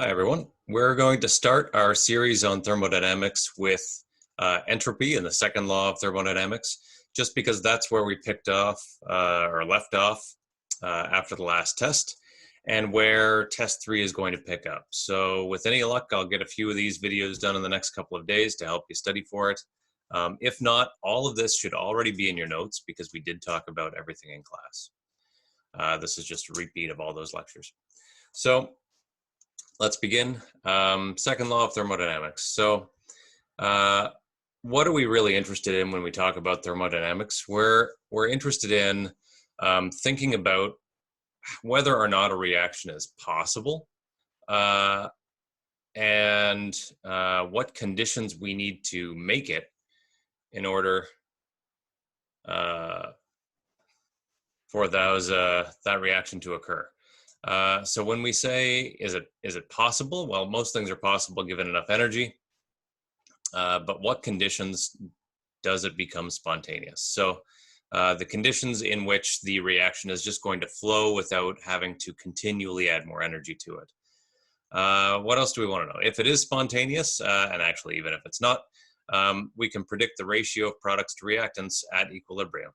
Hi, everyone. We're going to start our series on thermodynamics with entropy and the second law of thermodynamics, just because that's where we picked off or left off after the last test, and where test 3 is going to pick up. So with any luck, I'll get a few of these videos done in the next couple of days to help you study for it. If not, all of this should already be in your notes because we did talk about everything in class. This is just a repeat of all those lectures. So let's begin. Second law of thermodynamics. So what are we really interested in when we talk about thermodynamics? We're interested in thinking about whether or not a reaction is possible and what conditions we need to make it in order for that reaction to occur. So when we say, is it possible? Well, most things are possible given enough energy, but what conditions does it become spontaneous? So the conditions in which the reaction is just going to flow without having to continually add more energy to it. What else do we want to know? If it is spontaneous, and actually even if it's not, we can predict the ratio of products to reactants at equilibrium.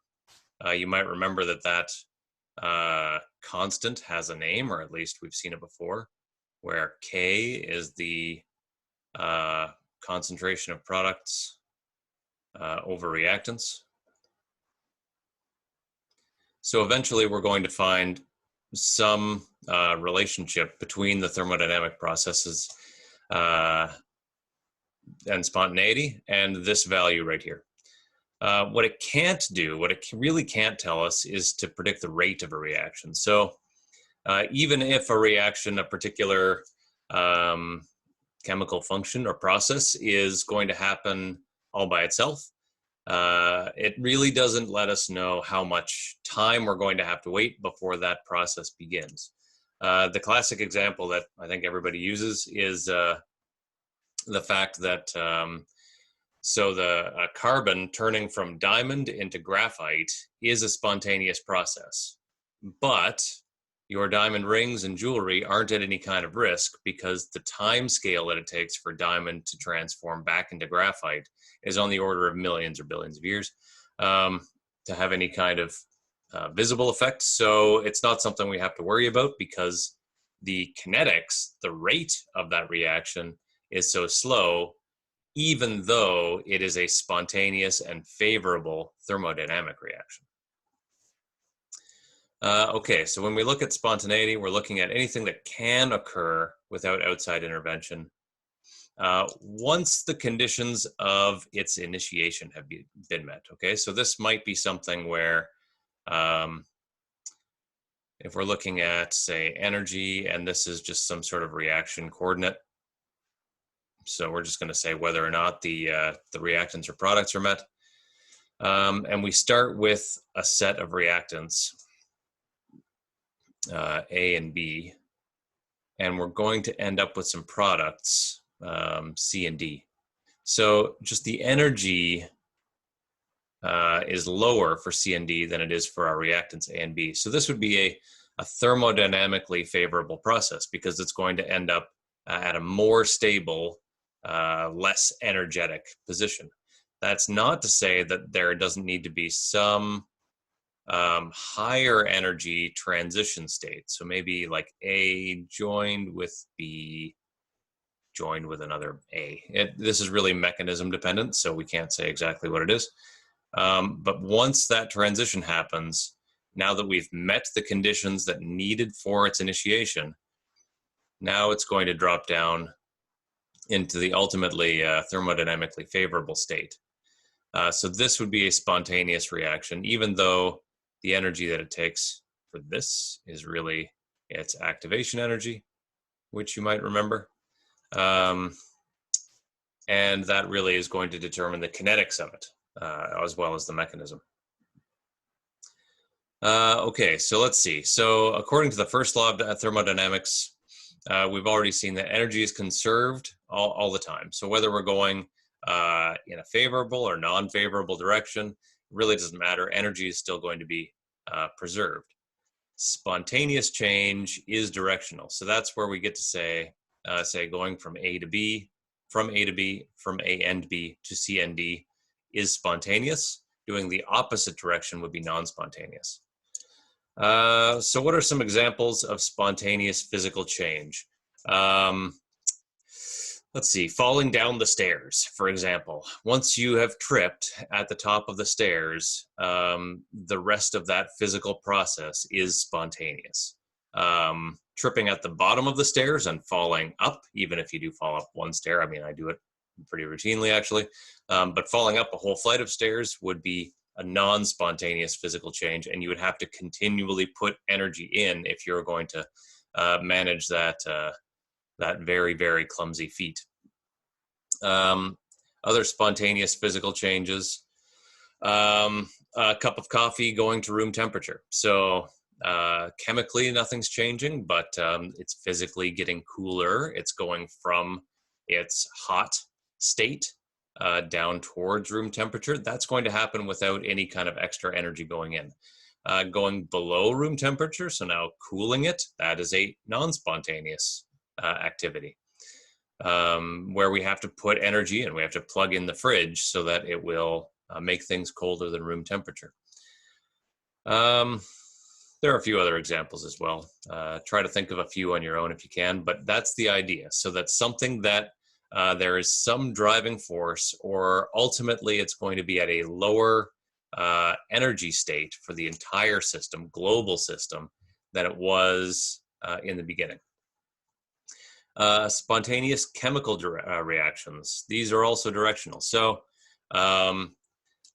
You might remember that constant has a name, or at least we've seen it before, where K is the concentration of products over reactants. So eventually we're going to find some relationship between the thermodynamic processes and spontaneity and this value right here. What it can't do, what it really can't tell us, is to predict the rate of a reaction. So even if a reaction, a particular chemical function or process is going to happen all by itself, it really doesn't let us know how much time we're going to have to wait before that process begins. The classic example that I think everybody uses is the fact that so the carbon turning from diamond into graphite is a spontaneous process, but your diamond rings and jewelry aren't at any kind of risk because the time scale that it takes for diamond to transform back into graphite is on the order of millions or billions of years to have any kind of visible effect. So it's not something we have to worry about because the kinetics, the rate of that reaction, is so slow, even though it is a spontaneous and favorable thermodynamic reaction. Okay, so when we look at spontaneity, we're looking at anything that can occur without outside intervention once the conditions of its initiation have been met. Okay, so this might be something where if we're looking at, say, energy, and this is just some sort of reaction coordinate, so we're just going to say whether or not the reactants or products are met. And we start with a set of reactants, A and B, and we're going to end up with some products, C and D. So just the energy is lower for C and D than it is for our reactants A and B. So this would be a thermodynamically favorable process because it's going to end up at a more stable, less energetic position. That's not to say that there doesn't need to be some higher energy transition state. So maybe like A joined with B joined with another A. This is really mechanism dependent, so we can't say exactly what it is. But once that transition happens, now that we've met the conditions that needed for its initiation, now it's going to drop down into the ultimately thermodynamically favorable state. So this would be a spontaneous reaction, even though the energy that it takes for this is really its activation energy, which you might remember. And that really is going to determine the kinetics of it, as well as the mechanism. Okay, so let's see. So according to the first law of thermodynamics, we've already seen that energy is conserved all the time. So whether we're going in a favorable or non-favorable direction, really doesn't matter. Energy is still going to be preserved. Spontaneous change is directional. So that's where we get to say say going from A to B, from A to B, from A and B to C and D is spontaneous. Doing the opposite direction would be non-spontaneous. So what are some examples of spontaneous physical change? Let's see, falling down the stairs, for example. Once you have tripped at the top of the stairs, the rest of that physical process is spontaneous. Tripping at the bottom of the stairs and falling up, even if you do fall up one stair, I mean, I do it pretty routinely actually, but falling up a whole flight of stairs would be a non-spontaneous physical change, and you would have to continually put energy in if you're going to manage that very, very clumsy feat. Other spontaneous physical changes, a cup of coffee going to room temperature. So chemically, nothing's changing, but it's physically getting cooler. It's going from its hot state down towards room temperature. That's going to happen without any kind of extra energy going in. Going below room temperature, so now cooling it, that is a non-spontaneous activity, where we have to put energy in. We have to plug in the fridge so that it will make things colder than room temperature. There are a few other examples as well. Try to think of a few on your own if you can, but that's the idea. So that's something that there is some driving force, or ultimately it's going to be at a lower energy state for the entire system, global system, than it was in the beginning. Spontaneous chemical reactions. These are also directional. So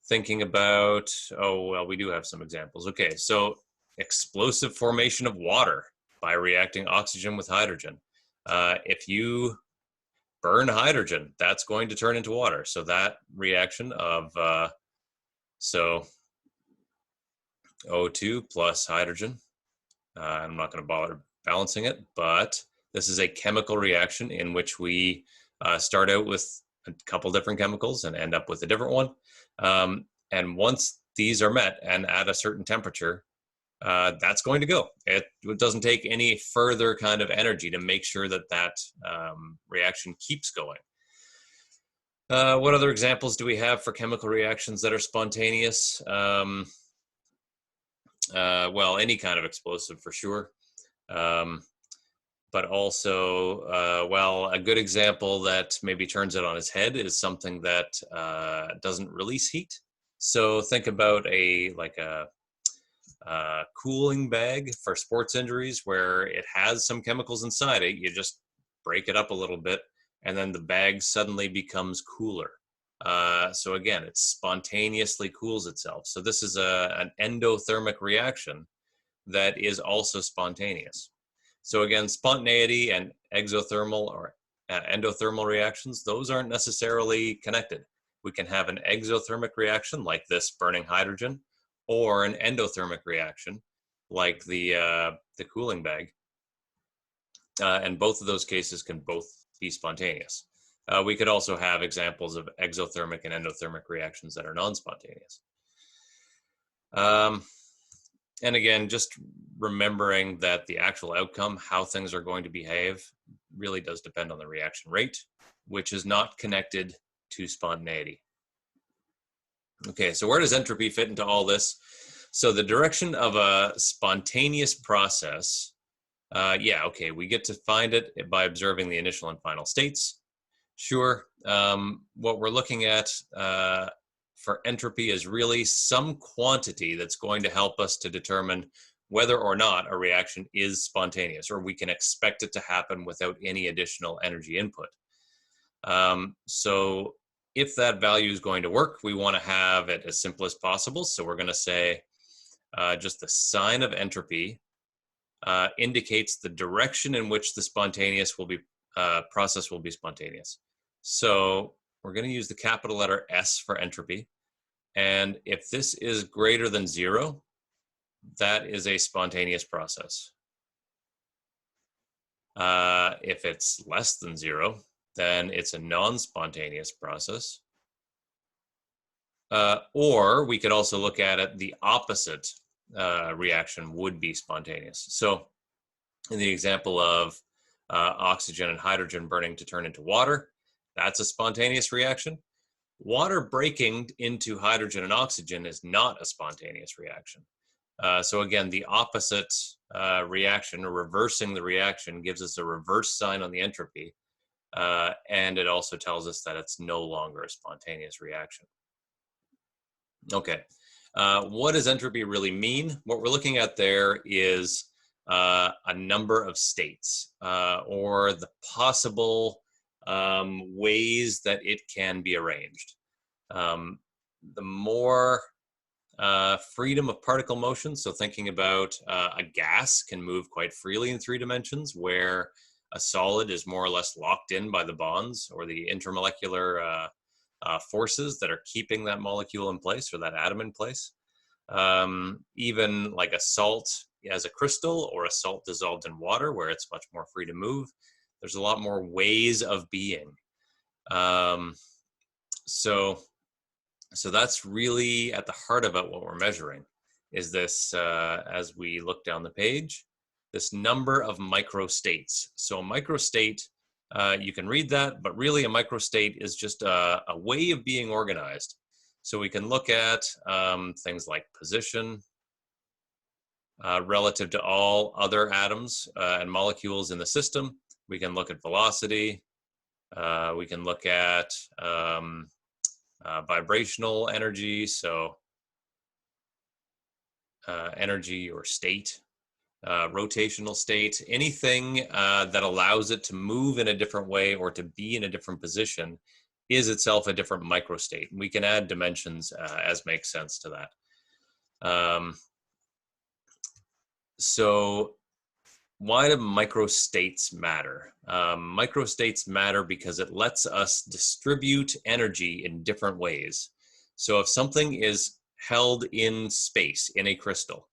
thinking about, oh, well, we do have some examples. Okay, so explosive formation of water by reacting oxygen with hydrogen. If you burn hydrogen, that's going to turn into water. So that reaction of, so O2 plus hydrogen, I'm not going to bother balancing it, but this is a chemical reaction in which we start out with a couple different chemicals and end up with a different one. And once these are met and at a certain temperature, that's going to go. It doesn't take any further kind of energy to make sure that that reaction keeps going. What other examples do we have for chemical reactions that are spontaneous? Well, any kind of explosive for sure. But also, well, a good example that maybe turns it on its head is something that doesn't release heat. So think about a cooling bag for sports injuries where it has some chemicals inside it. You just break it up a little bit and then the bag suddenly becomes cooler. So again, it spontaneously cools itself. So this is an endothermic reaction that is also spontaneous. So again, spontaneity and exothermal or endothermal reactions, those aren't necessarily connected. We can have an exothermic reaction like this burning hydrogen, or an endothermic reaction like the cooling bag. And both of those cases can both be spontaneous. We could also have examples of exothermic and endothermic reactions that are non-spontaneous. And again, just remembering that the actual outcome, how things are going to behave, really does depend on the reaction rate, which is not connected to spontaneity. Okay, so where does entropy fit into all this? So the direction of a spontaneous process, yeah, okay, we get to find it by observing the initial and final states. Sure, what we're looking at for entropy is really some quantity that's going to help us to determine whether or not a reaction is spontaneous, or we can expect it to happen without any additional energy input. So if that value is going to work, we want to have it as simple as possible. So we're going to say just the sign of entropy indicates the direction in which the spontaneous will be process will be spontaneous. So we're going to use the capital letter S for entropy. And if this is greater than 0, that is a spontaneous process. If it's less than 0, then it's a non-spontaneous process. Or we could also look at it, the opposite reaction would be spontaneous. So in the example of oxygen and hydrogen burning to turn into water. That's a spontaneous reaction. Water breaking into hydrogen and oxygen is not a spontaneous reaction. So again, the opposite reaction, or reversing the reaction, gives us a reverse sign on the entropy. And it also tells us that it's no longer a spontaneous reaction. Okay, what does entropy really mean? What we're looking at there is a number of states, or the possible ways that it can be arranged. The more freedom of particle motion, so thinking about a gas can move quite freely in 3 dimensions, where a solid is more or less locked in by the bonds or the intermolecular forces that are keeping that molecule in place, or that atom in place. Even like a salt as a crystal, or a salt dissolved in water, where it's much more free to move. There's a lot more ways of being. So that's really at the heart of it. What we're measuring is this, as we look down the page, this number of microstates. So a microstate, you can read that, but really a microstate is just a way of being organized. So we can look at things like position relative to all other atoms and molecules in the system. We can look at velocity. We can look at vibrational energy, so energy or state, rotational state, anything that allows it to move in a different way or to be in a different position is itself a different microstate. We can add dimensions as makes sense to that. So why do microstates matter? Microstates matter because it lets us distribute energy in different ways. So if something is held in space, in a crystal,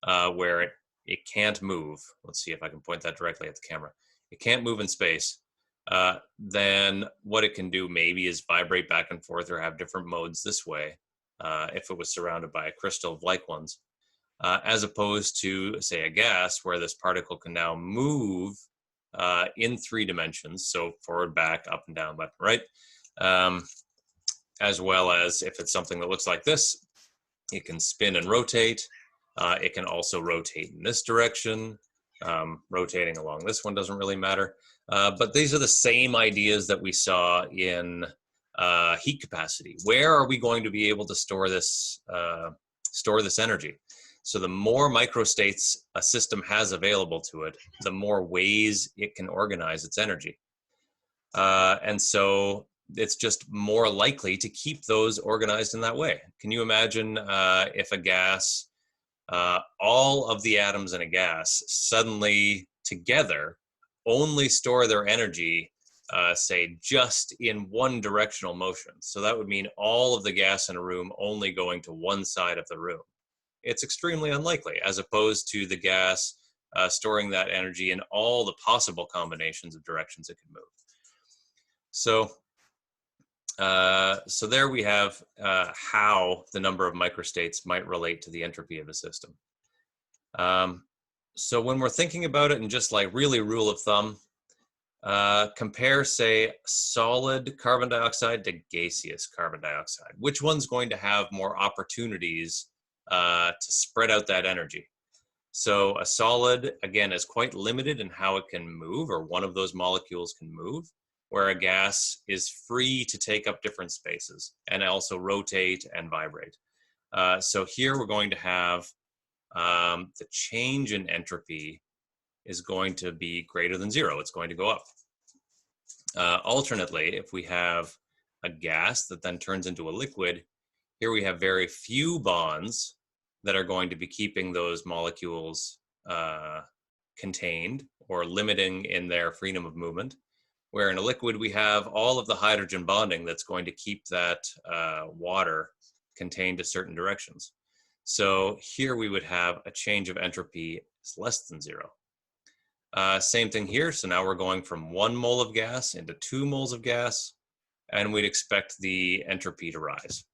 where it can't move, let's see if I can point that directly at the camera, it can't move in space, then what it can do maybe is vibrate back and forth or have different modes this way, if it was surrounded by a crystal of like ones. As opposed to, say, a gas, where this particle can now move in 3 dimensions, so forward, back, up and down, left and right, as well as if it's something that looks like this, it can spin and rotate. It can also rotate in this direction. Rotating along this one doesn't really matter. But these are the same ideas that we saw in heat capacity. Where are we going to be able to store this energy? So the more microstates a system has available to it, the more ways it can organize its energy. And so it's just more likely to keep those organized in that way. Can you imagine if a gas, all of the atoms in a gas suddenly together only store their energy, say, just in one directional motion? So that would mean all of the gas in a room only going to one side of the room. It's extremely unlikely, as opposed to the gas storing that energy in all the possible combinations of directions it could move. So there we have how the number of microstates might relate to the entropy of a system. So when we're thinking about it in just like really rule of thumb, compare, say, solid carbon dioxide to gaseous carbon dioxide. Which one's going to have more opportunities to spread out that energy? So a solid, again, is quite limited in how it can move, or one of those molecules can move, where a gas is free to take up different spaces and also rotate and vibrate. So here we're going to have the change in entropy is going to be greater than 0. It's going to go up. Alternately, if we have a gas that then turns into a liquid, here we have very few bonds that are going to be keeping those molecules contained or limiting in their freedom of movement. Where in a liquid, we have all of the hydrogen bonding that's going to keep that water contained to certain directions. So here we would have a change of entropy is less than 0. Same thing here. So now we're going from 1 mole of gas into 2 moles of gas, and we'd expect the entropy to rise.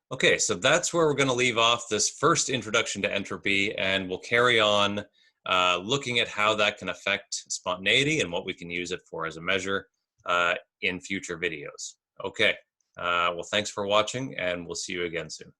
Okay, so that's where we're going to leave off this first introduction to entropy, and we'll carry on looking at how that can affect spontaneity and what we can use it for as a measure in future videos. Okay, well, thanks for watching, and we'll see you again soon.